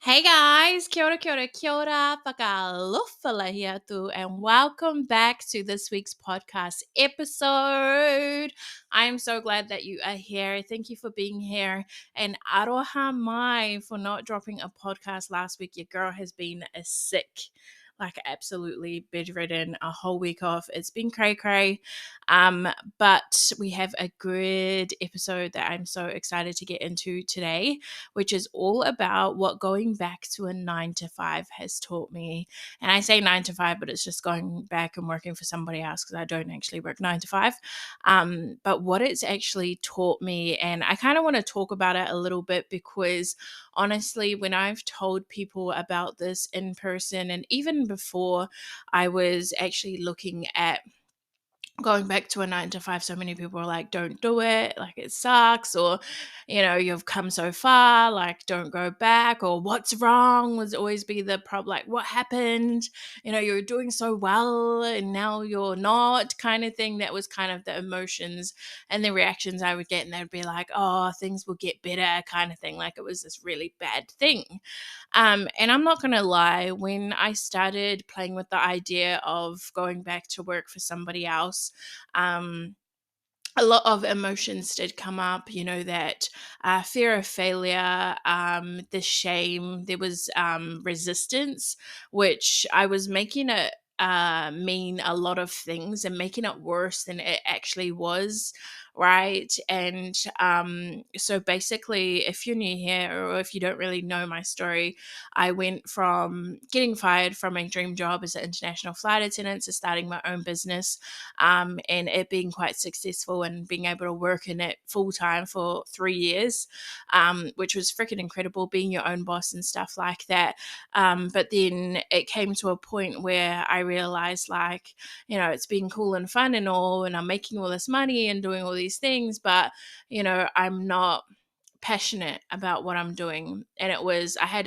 Hey guys, kia ora, whakalofala here too, and welcome back to this week's podcast episode. I am so glad that you are here. Thank you for being here, and aroha mai for not dropping a podcast last week. Your girl has been sick, like absolutely bedridden, a whole week off. It's been cray. But we have a good episode that I'm so excited to get into today, which is all about what going back to a 9 to 5 has taught me. And I say 9 to 5, but it's just going back and working for somebody else because I don't actually work 9 to 5. But what it's actually taught me, and I kind of want to talk about it a little bit because honestly, when I've told people about this in person and even before I was actually looking at going back to a 9 to 5, so many people are like, don't do it, like it sucks, or you've come so far, like don't go back, or what's wrong would always be the problem, like what happened, you're doing so well and now you're not, kind of thing. That was kind of the emotions and the reactions I would get, and they would be like, oh, things will get better, kind of thing, like it was this really bad thing. And I'm not going to lie, when I started playing with the idea of going back to work for somebody else, um, a lot of emotions did come up, that fear of failure, the shame, there was resistance, which I was making it mean a lot of things and making it worse than it actually was. Right. And so basically, if you're new here or if you don't really know my story, I went from getting fired from my dream job as an international flight attendant to starting my own business, and it being quite successful and being able to work in it full time for 3 years, which was freaking incredible, being your own boss and stuff like that. But then it came to a point where I realized, like, it's been cool and fun and all, and I'm making all this money and doing all these things, but, I'm not passionate about what I'm doing. And it was, I had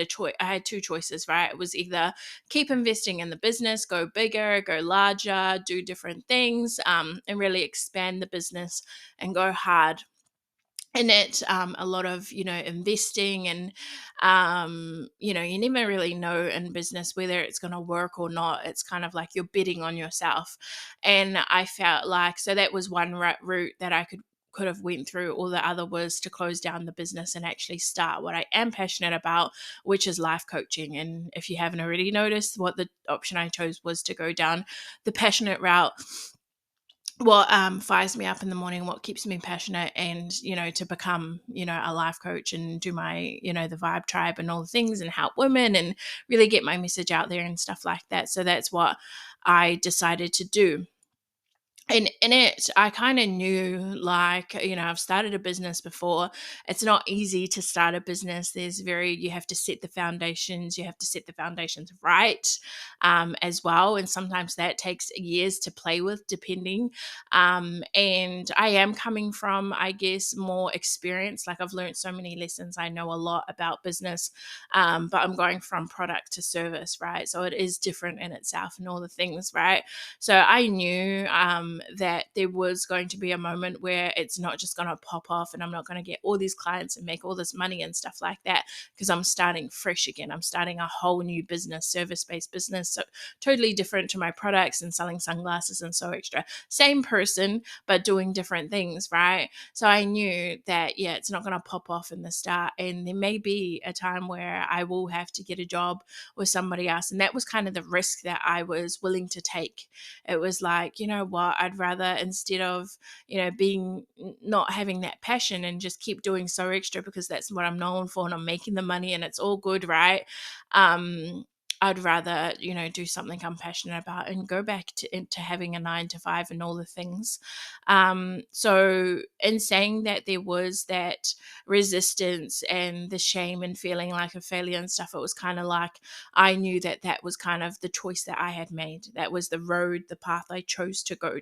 two choices, right? It was either keep investing in the business, go bigger, go larger, do different things, and really expand the business and go hard in it. A lot of investing, and you never really know in business whether it's going to work or not. It's kind of like you're betting on yourself, and I felt like, so that was one route that I could have went through, or the other was to close down the business and actually start what I am passionate about, which is life coaching. And if you haven't already noticed, what the option I chose was to go down the passionate route, what fires me up in the morning, what keeps me passionate, and to become a life coach and do my the vibe tribe and all the things and help women and really get my message out there and stuff like that. So that's what I decided to do. And in it, I kind of knew, like, I've started a business before. It's not easy to start a business. You have to set the foundations. You have to set the foundations right, as well. And sometimes that takes years to play with, depending. And I am coming from, I guess, more experience. Like, I've learned so many lessons. I know a lot about business, but I'm going from product to service, right? So it is different in itself and all the things, right? So I knew that there was going to be a moment where it's not just going to pop off and I'm not going to get all these clients and make all this money and stuff like that, because I'm starting fresh again. I'm starting a whole new business, service-based business, so totally different to my products and selling sunglasses and So Extra. Same person, but doing different things, right? So I knew that, yeah, it's not going to pop off in the start, and there may be a time where I will have to get a job with somebody else. And that was kind of the risk that I was willing to take. It was like, you know what, I'd rather, instead of, being, not having that passion and just keep doing So Extra because that's what I'm known for and I'm making the money and it's all good, right? I'd rather, do something I'm passionate about and go back into having a 9 to 5 and all the things. So in saying that, there was that resistance and the shame and feeling like a failure and stuff, it was kind of like, I knew that that was kind of the choice that I had made. That was the road, the path I chose to go.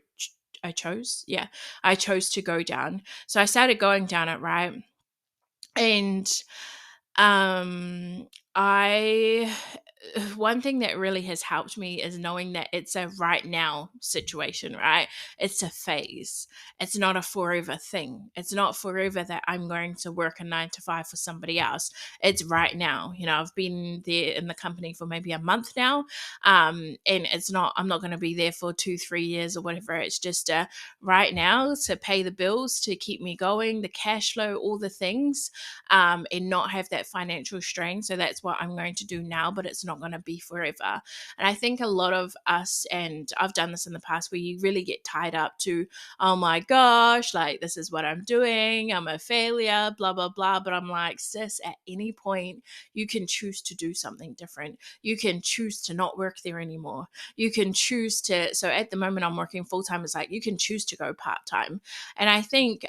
I chose to go down. So I started going down it, right? And I one thing that really has helped me is knowing that it's a right now situation, right? It's a phase. It's not a forever thing. It's not forever that I'm going to work a 9 to 5 for somebody else. It's right now. I've been there in the company for maybe a month now. And I'm not going to be there for 2, 3 years or whatever. It's just right now to pay the bills, to keep me going, the cash flow, all the things, and not have that financial strain. So that's what I'm going to do now, but it's not going to be forever. And I think a lot of us, and I've done this in the past, where you really get tied up to, oh my gosh, like this is what I'm doing, I'm a failure, blah, blah, blah. But I'm like, sis, at any point, you can choose to do something different. You can choose to not work there anymore. You can choose to, so at the moment I'm working full time, it's like you can choose to go part time. And I think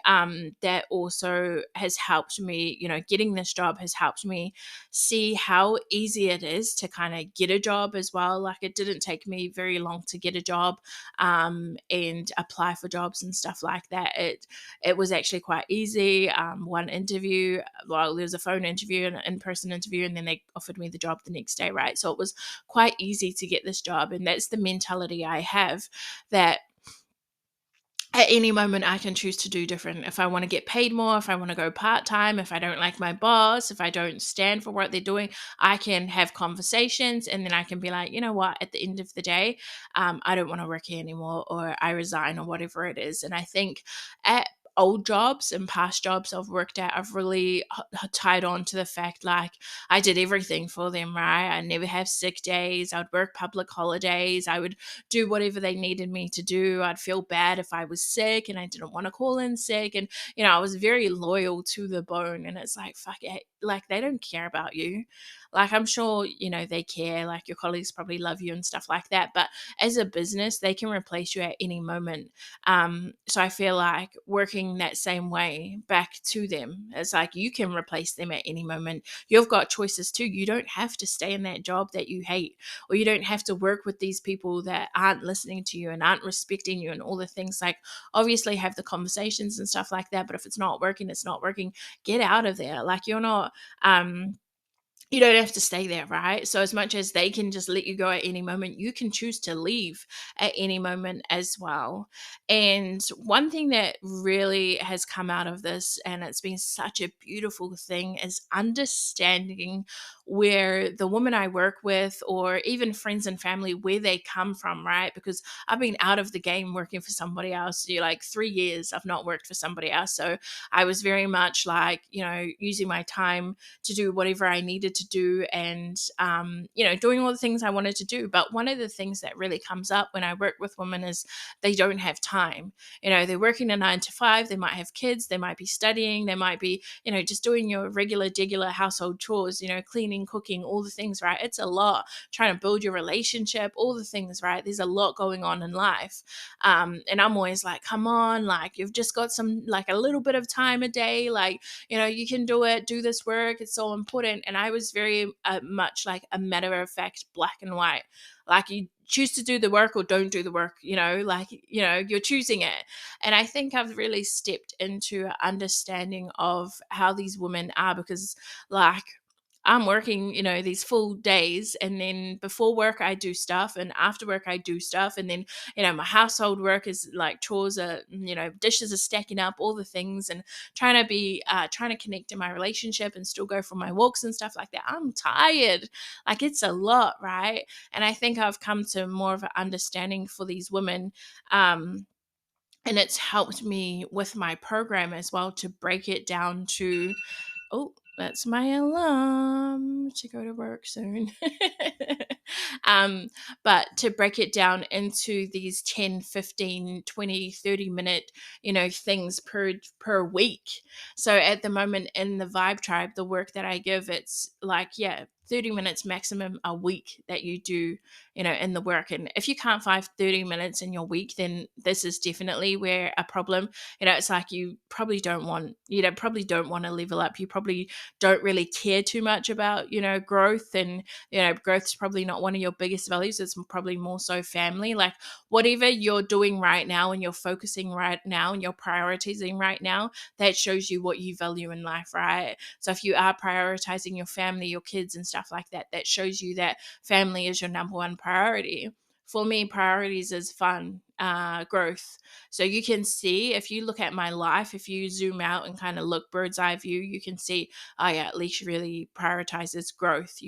that also has helped me, getting this job has helped me see how easy it is to kind of get a job as well. Like it didn't take me very long to get a job and apply for jobs and stuff like that. It was actually quite easy. One interview, well, there was a phone interview and an in-person interview, and then they offered me the job the next day, right? So it was quite easy to get this job. And that's the mentality I have, that at any moment I can choose to do different. If I want to get paid more, if I want to go part-time, if I don't like my boss, if I don't stand for what they're doing, I can have conversations, and then I can be like, you know what, at the end of the day, I don't want to work here anymore, or I resign, or whatever it is. And I think at old jobs and past jobs I've worked at, I've really tied on to the fact, like, I did everything for them, right? I never have sick days. I would work public holidays. I would do whatever they needed me to do. I'd feel bad if I was sick and I didn't want to call in sick. And, I was very loyal to the bone. And it's like, fuck it. Like, they don't care about you. Like, I'm sure, they care. Like, your colleagues probably love you and stuff like that. But as a business, they can replace you at any moment. So I feel like working that same way back to them, it's like you can replace them at any moment. You've got choices too. You don't have to stay in that job that you hate, or you don't have to work with these people that aren't listening to you and aren't respecting you and all the things. Like, obviously have the conversations and stuff like that, but if it's not working, it's not working. Get out of there. Like, you're not you don't have to stay there, right? So as much as they can just let you go at any moment, you can choose to leave at any moment as well. And one thing that really has come out of this, and it's been such a beautiful thing, is understanding where the woman I work with, or even friends and family, where they come from, right? Because I've been out of the game working for somebody else. Like 3 years I've not worked for somebody else. So I was very much like, using my time to do whatever I needed to do, and doing all the things I wanted to do. But one of the things that really comes up when I work with women is they don't have time. They're working a 9 to 5, they might have kids, they might be studying, they might be just doing your regular household chores, cleaning, cooking, all the things, right? It's a lot. Trying to build your relationship, all the things, right? There's a lot going on in life. And I'm always like, come on, like, you've just got like a little bit of time a day, like, you can do it, do this work, it's so important. And I was very much like a matter of fact, black and white. Like, you choose to do the work or don't do the work, you're choosing it. And I think I've really stepped into understanding of how these women are, because, like, I'm working, these full days, and then before work I do stuff, and after work I do stuff, and then, my household work is like chores are, dishes are stacking up, all the things, and trying to connect in my relationship and still go for my walks and stuff like that. I'm tired. Like, it's a lot, right? And I think I've come to more of an understanding for these women. And it's helped me with my program as well to break it down to, oh, that's my alarm to go to work soon. um, but to break it down into these 10, 15, 20, 30 minute, things per week. So at the moment in the Vibe Tribe, the work that I give, it's like, 30 minutes maximum a week that you do, in the work. And if you can't find 30 minutes in your week, then this is definitely where a problem, it's like you probably don't want to level up. You probably don't really care too much about, growth. And, growth is probably not one of your biggest values. It's probably more so family. Like, whatever you're doing right now and you're focusing right now and you're prioritizing right now, that shows you what you value in life, right? So if you are prioritizing your family, your kids and stuff stuff like that, that shows you that family is your number one priority. For me, priorities is fun, growth. So you can see, if you look at my life, if you zoom out and kind of look bird's eye view, you can see, oh yeah, Alicia really prioritizes growth.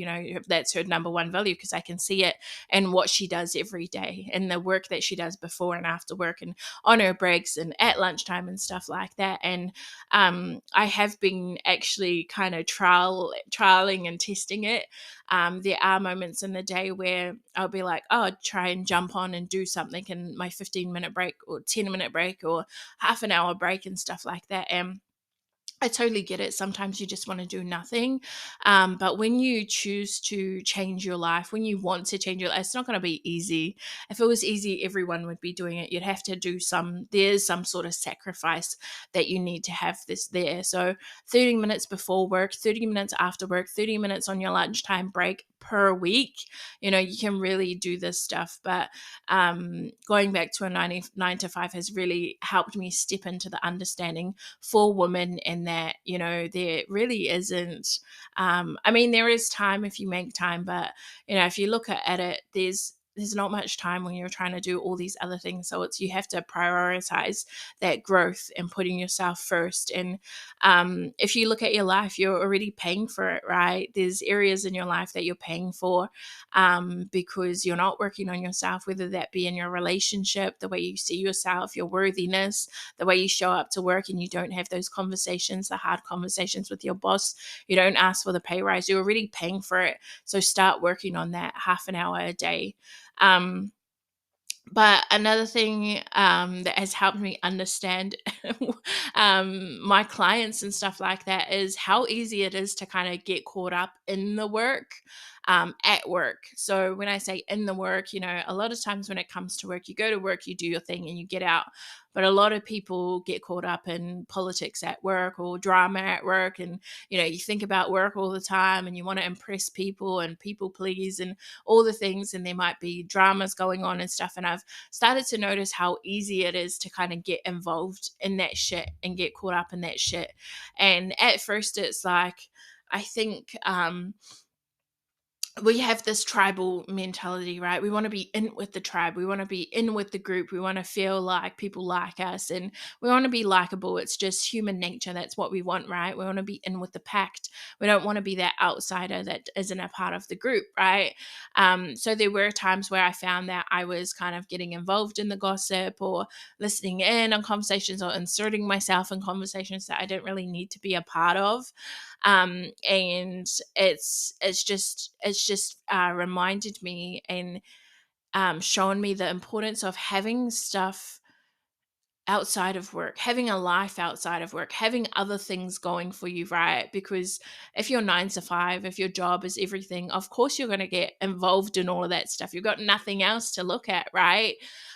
That's her number one value, because I can see it in what she does every day, and the work that she does before and after work, and on her breaks and at lunchtime and stuff like that. And I have been actually kind of trialing and testing it. There are moments in the day where I'll be like, oh, try and jump on and do something in my 15-minute break or 10-minute break or half an hour break and stuff like that. And I totally get it. Sometimes you just want to do nothing. But when you choose to change your life, when you want to change your life, it's not going to be easy. If it was easy, everyone would be doing it. You'd have to do there's some sort of sacrifice that you need to have this there. So 30 minutes before work, 30 minutes after work, 30 minutes on your lunchtime break per week, you can really do this stuff. But going back to a 9 to 5 has really helped me step into the understanding for women, and that there really isn't there is time if you make time, but if you look at it, there's not much time when you're trying to do all these other things. So you have to prioritize that growth and putting yourself first. And if you look at your life, you're already paying for it, right? There's areas in your life that you're paying for because you're not working on yourself, whether that be in your relationship, the way you see yourself, your worthiness, the way you show up to work, and you don't have those conversations, the hard conversations with your boss. You don't ask for the pay rise. You're already paying for it. So start working on that half an hour a day. But another thing that has helped me understand my clients and stuff like that is how easy it is to kind of get caught up in the work at work. So when I say in the work, a lot of times when it comes to work, you go to work, you do your thing, and you get out. But a lot of people get caught up in politics at work or drama at work. And, you think about work all the time, and you want to impress people and people please and all the things. And there might be dramas going on and stuff. And I've started to notice how easy it is to kind of get involved in that shit and get caught up in that shit. And at first it's like, I think, we have this tribal mentality, right? We want to be in with the tribe. We want to be in with the group. We want to feel like people like us, and we want to be likable. It's just human nature. That's what we want, right? We want to be in with the pact. We don't want to be that outsider that isn't a part of the group, right? So there were times where I found that I was kind of getting involved in the gossip or listening in on conversations or inserting myself in conversations that I didn't really need to be a part of. And it's just reminded me and shown me the importance of having stuff outside of work, having a life outside of work, having other things going for you, right? Because if you're 9 to 5, if your job is everything, of course you're going to get involved in all of that stuff. You've got nothing else to look at, right?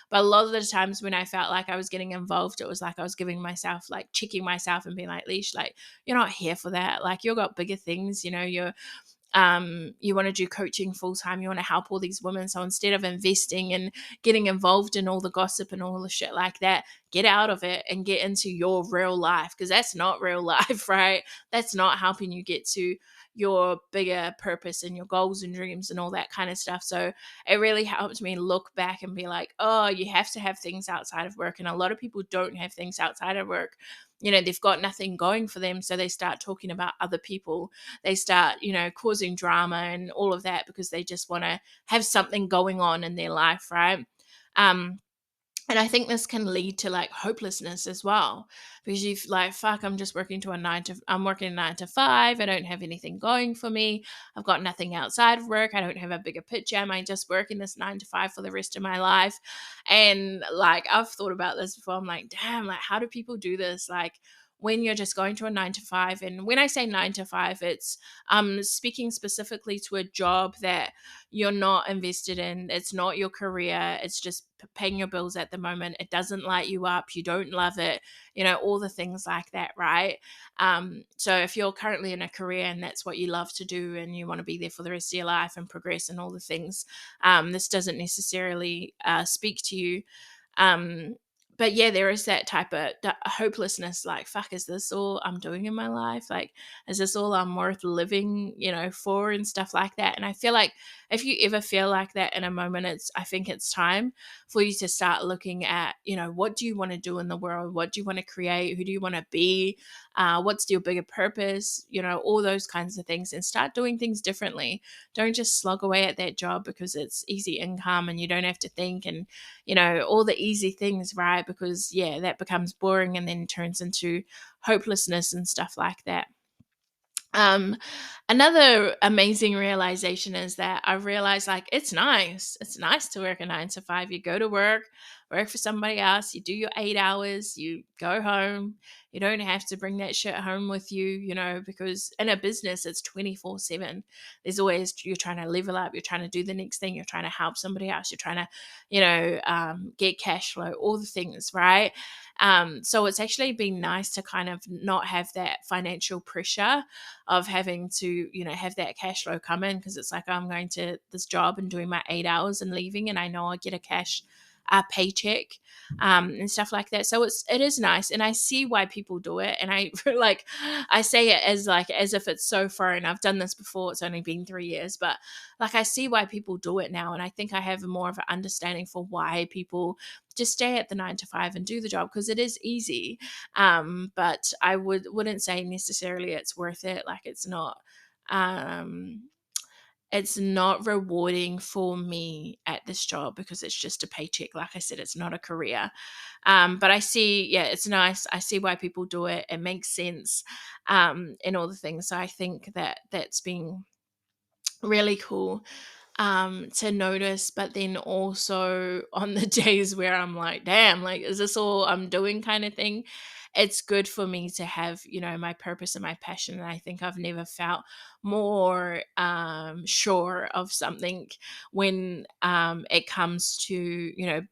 But a lot of the times when I felt like I was getting involved, it was like I was giving myself, like checking myself and being like, Leash, like, you're not here for that. Like, you've got bigger things, you want to do coaching full time, you want to help all these women. So instead of investing and getting involved in all the gossip and all the shit like that, get out of it and get into your real life, because that's not real life, right? That's not helping you get to your bigger purpose and your goals and dreams and all that kind of stuff. So it really helped me look back and be like, oh, you have to have things outside of work. And a lot of people don't have things outside of work. They've got nothing going for them. So they start talking about other people. They start, causing drama and all of that because they just want to have something going on in their life, right? And I think this can lead to like hopelessness as well, because you've like, fuck, I'm working 9 to 5. I don't have anything going for me. I've got nothing outside of work. I don't have a bigger picture. Am I just working this 9 to 5 for the rest of my life? And like, I've thought about this before. I'm like, damn, like, how do people do this? Like, when you're just going to a 9 to 5. And when I say 9 to 5, it's speaking specifically to a job that you're not invested in. It's not your career. It's just paying your bills at the moment. It doesn't light you up. You don't love it. All the things like that, right? So if you're currently in a career and that's what you love to do and you want to be there for the rest of your life and progress and all the things, this doesn't necessarily speak to you. but yeah, there is that type of hopelessness, like, fuck, is this all I'm doing in my life? Like, is this all I'm worth living, for, and stuff like that? And I feel like if you ever feel like that in a moment, I think it's time for you to start looking at, what do you want to do in the world? What do you want to create? Who do you want to be? What's your bigger purpose? All those kinds of things, and start doing things differently. Don't just slog away at that job because it's easy income and you don't have to think, and all the easy things, right? Because yeah, that becomes boring and then turns into hopelessness and stuff like that. um Another amazing realization is that I realized, like, it's nice to work a 9 to 5. You go to work for somebody else, you do your 8 hours, you go home. You don't have to bring that shit home with you, because in a business it's 24/7. There's always, you're trying to level up, you're trying to do the next thing, you're trying to help somebody else, you're trying to get cash flow, all the things, right? So it's actually been nice to kind of not have that financial pressure of having to, have that cash flow come in, because it's like, I'm going to this job and doing my 8 hours and leaving, and I know I get a cash paycheck, and stuff like that. So it is nice, and I see why people do it. And I like, I say it as if it's so foreign. I've done this before. It's only been 3 years, but like, I see why people do it now, and I think I have more of an understanding for why people just stay at the 9 to 5 and do the job, because it is easy. But I wouldn't say necessarily it's worth it. Like, um it's not rewarding for me at this job, because it's just a paycheck. Like I said, it's not a career. But I see, yeah, it's nice. I see why people do it. It makes sense, and all the things. So I think that that's been really cool, to notice. But then also on the days where I'm like, damn, like, is this all I'm doing, kind of thing? It's good for me to have, my purpose and my passion. And I think I've never felt more sure of something when it comes to,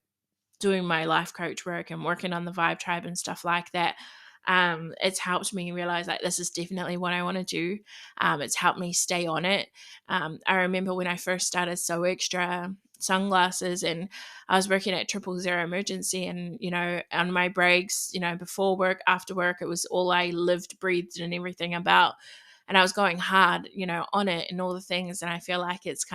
doing my life coach work and working on the Vibe Tribe and stuff like that. It's helped me realize, like, this is definitely what I want to do. It's helped me stay on it. I remember when I first started So Extra sunglasses, and I was working at 000 emergency, and on my breaks, before work, after work, it was all I lived, breathed, and everything about. And I was going hard, on it and all the things. And I feel like it's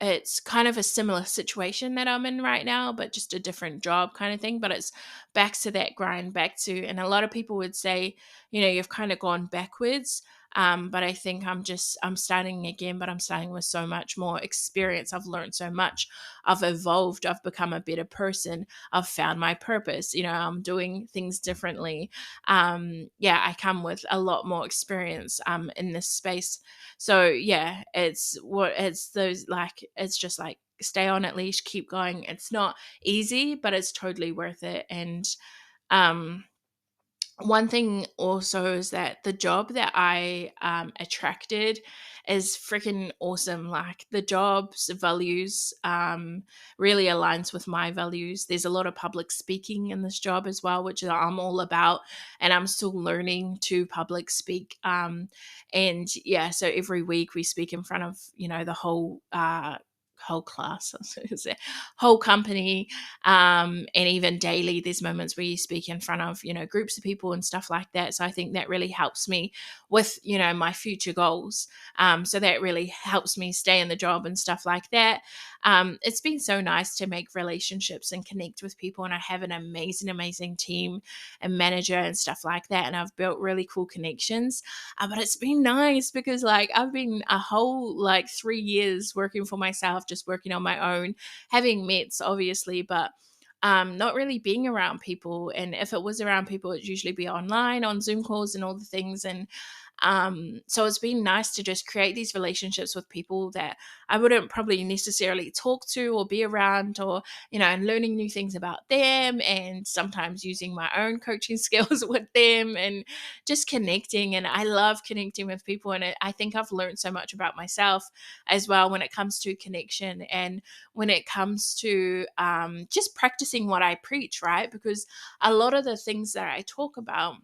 it's kind of a similar situation that I'm in right now, but just a different job, kind of thing. But it's back to that grind, back to, and a lot of people would say, you've kind of gone backwards. But I think I'm starting again, but I'm starting with so much more experience. I've learned so much. I've evolved. I've become a better person. I've found my purpose. I'm doing things differently. Yeah, I come with a lot more experience in this space. So yeah, it's those, like, it's just like, stay on at least, keep going. It's not easy, but it's totally worth it. And um one thing also is that the job that I attracted is freaking awesome. Like, the job's values really aligns with my values. There's a lot of public speaking in this job as well, which I'm all about, and I'm still learning to public speak. And yeah, so every week we speak in front of, the whole class, whole company, and even daily there's moments where you speak in front of, groups of people and stuff like that. So I think that really helps me with, my future goals. So that really helps me stay in the job and stuff like that. It's been so nice to make relationships and connect with people, and I have an amazing team and manager and stuff like that, and I've built really cool connections. But it's been nice because, like, I've been a whole, like, 3 years working for myself, just working on my own, having mates obviously, but not really being around people. And if it was around people, it'd usually be online on Zoom calls and all the things. And so it's been nice to just create these relationships with people that I wouldn't probably necessarily talk to or be around, or, and learning new things about them, and sometimes using my own coaching skills with them, and just connecting. And I love connecting with people. And I think I've learned so much about myself as well when it comes to connection, and when it comes to just practicing what I preach, right? Because a lot of the things that I talk about,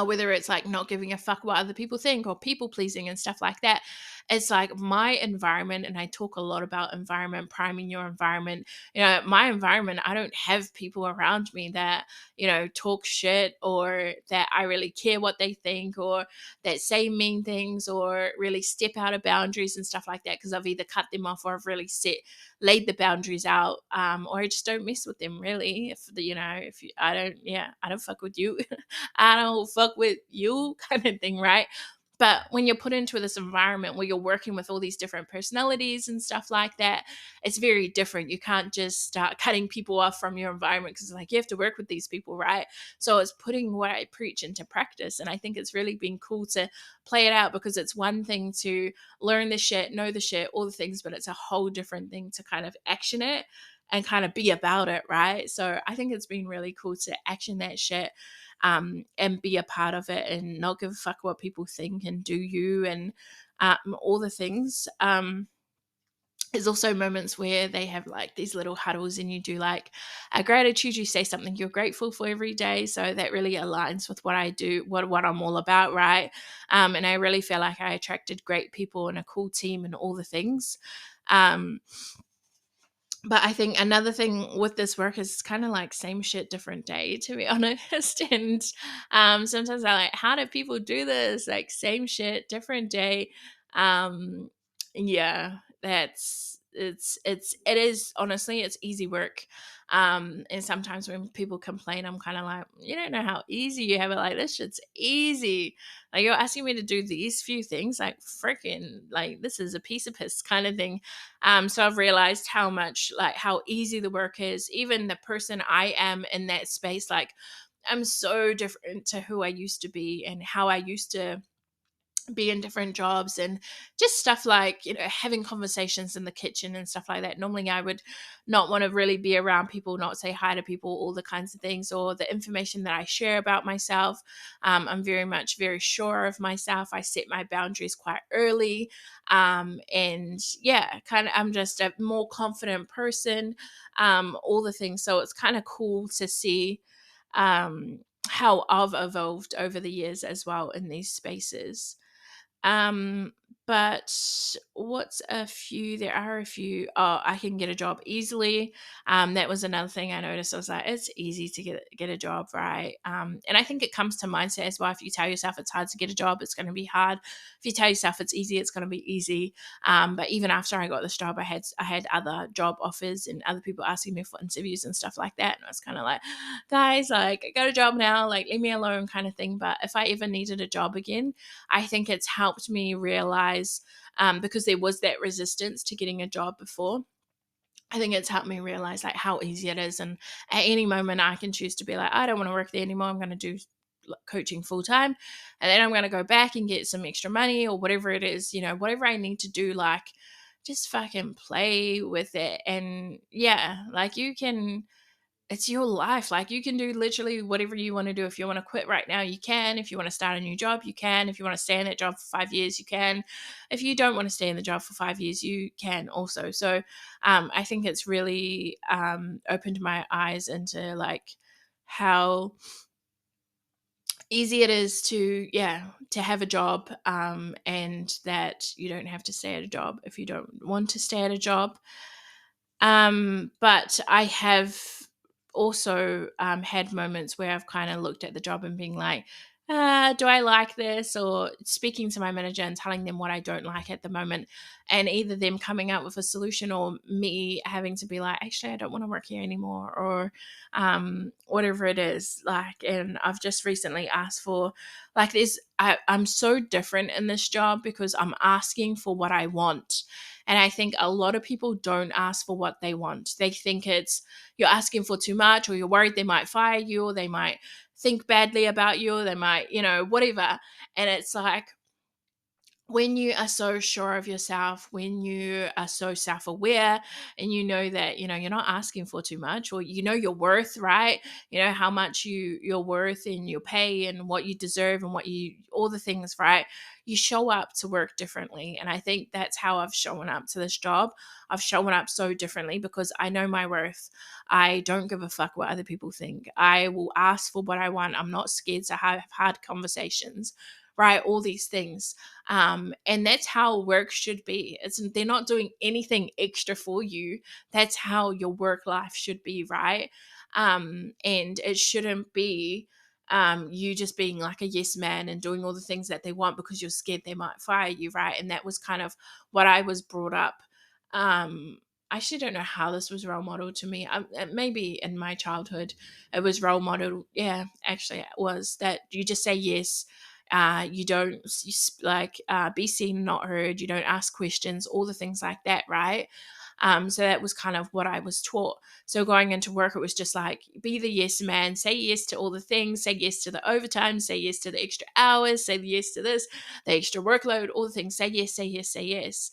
whether it's like not giving a fuck what other people think or people pleasing and stuff like that, it's like my environment, and I talk a lot about environment, priming your environment. My environment, I don't have people around me that, talk shit, or that I really care what they think, or that say mean things, or really step out of boundaries and stuff like that, because I've either cut them off or I've really laid the boundaries out, or I just don't mess with them really. If I don't fuck with you, I don't fuck with you, kind of thing, right? But when you're put into this environment where you're working with all these different personalities and stuff like that, it's very different. You can't just start cutting people off from your environment, because you have to work with these people, right? So it's putting what I preach into practice. And I think it's really been cool to play it out, because it's one thing to learn the shit, know the shit, all the things, but it's a whole different thing to kind of action it and kind of be about it, right? So I think it's been really cool to action that shit, and be a part of it, and not give a fuck what people think, and do you, and all the things. There's also moments where they have like these little huddles, and you do like a gratitude. You say something you're grateful for every day. So that really aligns with what I do, what I'm all about, right? And I really feel like I attracted great people and a cool team and all the things. Um, but I think another thing with this work is kind of like same shit, different day, to be honest. And sometimes I like, how do people do this? Like same shit, different day. Um, yeah, it is honestly, it's easy work. And sometimes when people complain, I'm kind of like, you don't know how easy you have it. Like this shit's easy. Like you're asking me to do these few things, like freaking, like this is a piece of piss kind of thing. So I've realized how easy the work is. Even the person I am in that space, like I'm so different to who I used to be and how I used to be in different jobs, and just stuff like having conversations in the kitchen and stuff like that. Normally I would not want to really be around people, not say hi to people, all the kinds of things, or the information that I share about myself. I'm very sure of myself. I set my boundaries quite early, and yeah, kind of I'm just a more confident person, all the things. So it's kind of cool to see how I've evolved over the years as well in these spaces. um, but there are a few. Oh, I can get a job easily. That was another thing I noticed. I was like, it's easy to get a job, right? And I think it comes to mindset as well. If you tell yourself it's hard to get a job, it's going to be hard. If you tell yourself it's easy, it's going to be easy. But even after I got this job, I had other job offers and other people asking me for interviews and stuff like that. And I was kind of like, guys, like I got a job now, like leave me alone, kind of thing. But if I ever needed a job again, I think it's helped me realize, because there was that resistance to getting a job before. I think it's helped me realize like how easy it is. And at any moment, I can choose to be like, I don't want to work there anymore. I'm going to do coaching full time. And then I'm going to go back and get some extra money or whatever it is, whatever I need to do, like just fucking play with it. And yeah, like it's your life. Like you can do literally whatever you want to do. If you want to quit right now, you can. If you want to start a new job, you can. If you want to stay in that job for 5 years, you can. If you don't want to stay in the job for 5 years, you can also. So I think it's really opened my eyes into like how easy it is to have a job, and that you don't have to stay at a job if you don't want to stay at a job. But I have also had moments where I've kind of looked at the job and being like, do I like this? Or speaking to my manager and telling them what I don't like at the moment, and either them coming up with a solution or me having to be like, actually, I don't want to work here anymore, or whatever it is. Like, and I've just recently asked for, like, I'm so different in this job because I'm asking for what I want. And I think a lot of people don't ask for what they want. They think it's you're asking for too much, or you're worried they might fire you, or they might think badly about you, or they might, whatever. And it's like, when you are so sure of yourself, when you are so self-aware, and you know that you're not asking for too much, or your worth, right? How much you're worth, and your pay, and what you deserve, and all the things, right? You show up to work differently. And I think that's how I've shown up to this job. I've shown up so differently because I know my worth. I don't give a fuck what other people think. I will ask for what I want. I'm not scared to have hard conversations, right? All these things. And that's how work should be. They're not doing anything extra for you. That's how your work life should be, right? And it shouldn't be you just being like a yes man and doing all the things that they want because you're scared they might fire you, right? And that was kind of what I was brought up. I actually don't know how this was role modeled to me. Maybe in my childhood, it was role modeled. Yeah, actually, it was that you just say yes. You don't be seen, not heard. You don't ask questions, all the things like that, right? So that was kind of what I was taught. So going into work, it was just like, be the yes man, say yes to all the things, say yes to the overtime, say yes to the extra hours, say yes to this, the extra workload, all the things, say yes, say yes, say yes.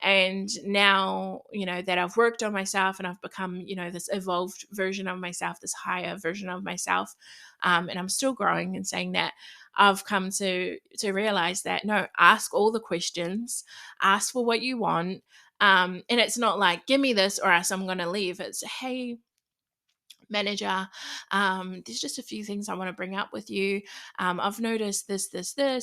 And now, that I've worked on myself and I've become, this evolved version of myself, this higher version of myself, and I'm still growing and saying that, I've come to realize that, no, ask all the questions, ask for what you want. And it's not like, give me this or else I'm going to leave. It's, hey, manager, there's just a few things I want to bring up with you. I've noticed this,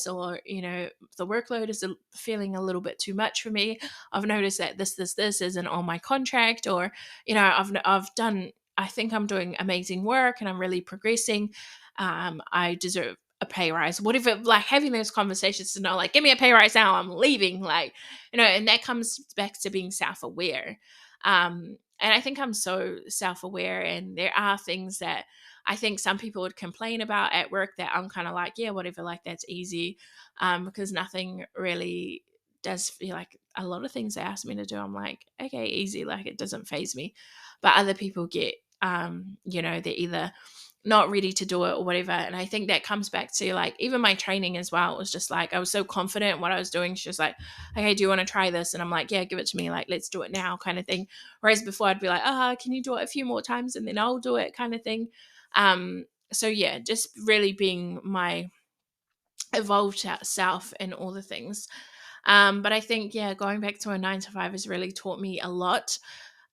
or the workload is feeling a little bit too much for me. I've noticed that this isn't on my contract, or I've done, I think I'm doing amazing work and I'm really progressing. I deserve a pay rise, whatever. Like, having those conversations to know, like, give me a pay rise now, I'm leaving, like, and that comes back to being self-aware. And I think I'm so self-aware, and there are things that I think some people would complain about at work that I'm kind of like, yeah, whatever, like, that's easy. Because nothing really does feel like, a lot of things they ask me to do, I'm like, okay, easy, like, it doesn't faze me. But other people get, they're either not ready to do it or whatever. And I think that comes back to, like, even my training as well. It was just like, I was so confident in what I was doing. She was like, okay, do you want to try this? And I'm like, yeah, give it to me. Like, let's do it now, kind of thing. Whereas before I'd be like, can you do it a few more times and then I'll do it, kind of thing. So yeah, just really being my evolved self and all the things. But I think, yeah, going back to a 9 to 5 has really taught me a lot.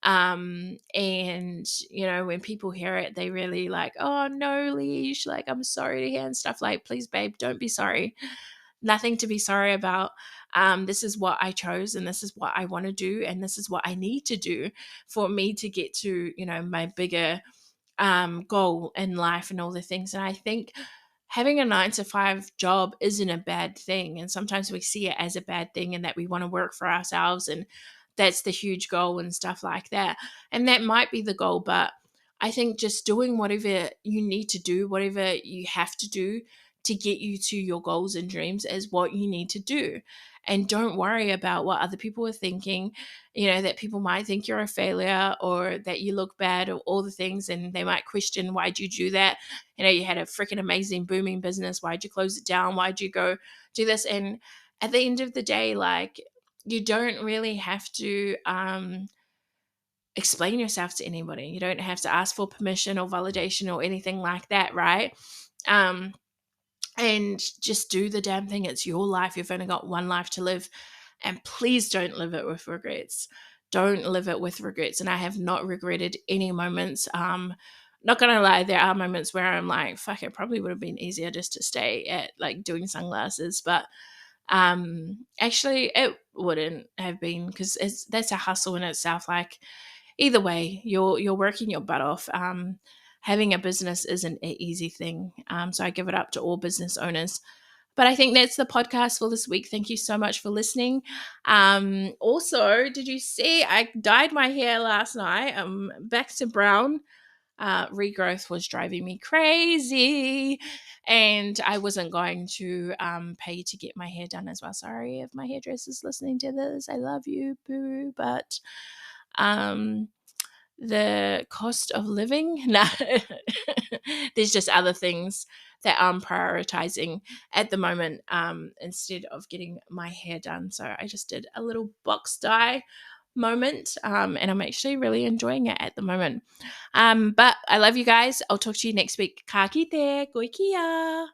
And when people hear it, they really like, oh no, Leash, like, I'm sorry to hear, and stuff. Like, please, babe, don't be sorry. Nothing to be sorry about. This is what I chose, and this is what I want to do, and this is what I need to do for me to get to my bigger goal in life and all the things. And I think having a 9 to 5 job isn't a bad thing. And sometimes we see it as a bad thing, and that we want to work for ourselves, and that's the huge goal and stuff like that. And that might be the goal, but I think just doing whatever you need to do, whatever you have to do to get you to your goals and dreams, is what you need to do. And don't worry about what other people are thinking, that people might think you're a failure, or that you look bad, or all the things, and they might question, why'd you do that? You had a freaking amazing booming business. Why'd you close it down? Why'd you go do this? And at the end of the day, like, you don't really have to explain yourself to anybody. You don't have to ask for permission or validation or anything like that, right? And just do the damn thing. It's your life. You've only got one life to live. And please don't live it with regrets. Don't live it with regrets. And I have not regretted any moments. Not gonna lie, there are moments where I'm like, fuck, it probably would have been easier just to stay at, like, doing sunglasses. But actually it wouldn't have been, because that's a hustle in itself. Like, either way, you're working your butt off. Having a business isn't an easy thing. So I give it up to all business owners. But I think that's the podcast for this week. Thank you so much for listening. Also, did you see I dyed my hair last night? Back to brown. Regrowth was driving me crazy, and I wasn't going to pay to get my hair done as well. Sorry if my hairdresser's listening to this. I love you, boo. But the cost of living, no, there's just other things that I'm prioritizing at the moment, instead of getting my hair done. So I just did a little box dye moment, and I'm actually really enjoying it at the moment. But I love you guys. I'll talk to you next week. Ka kite, koikia.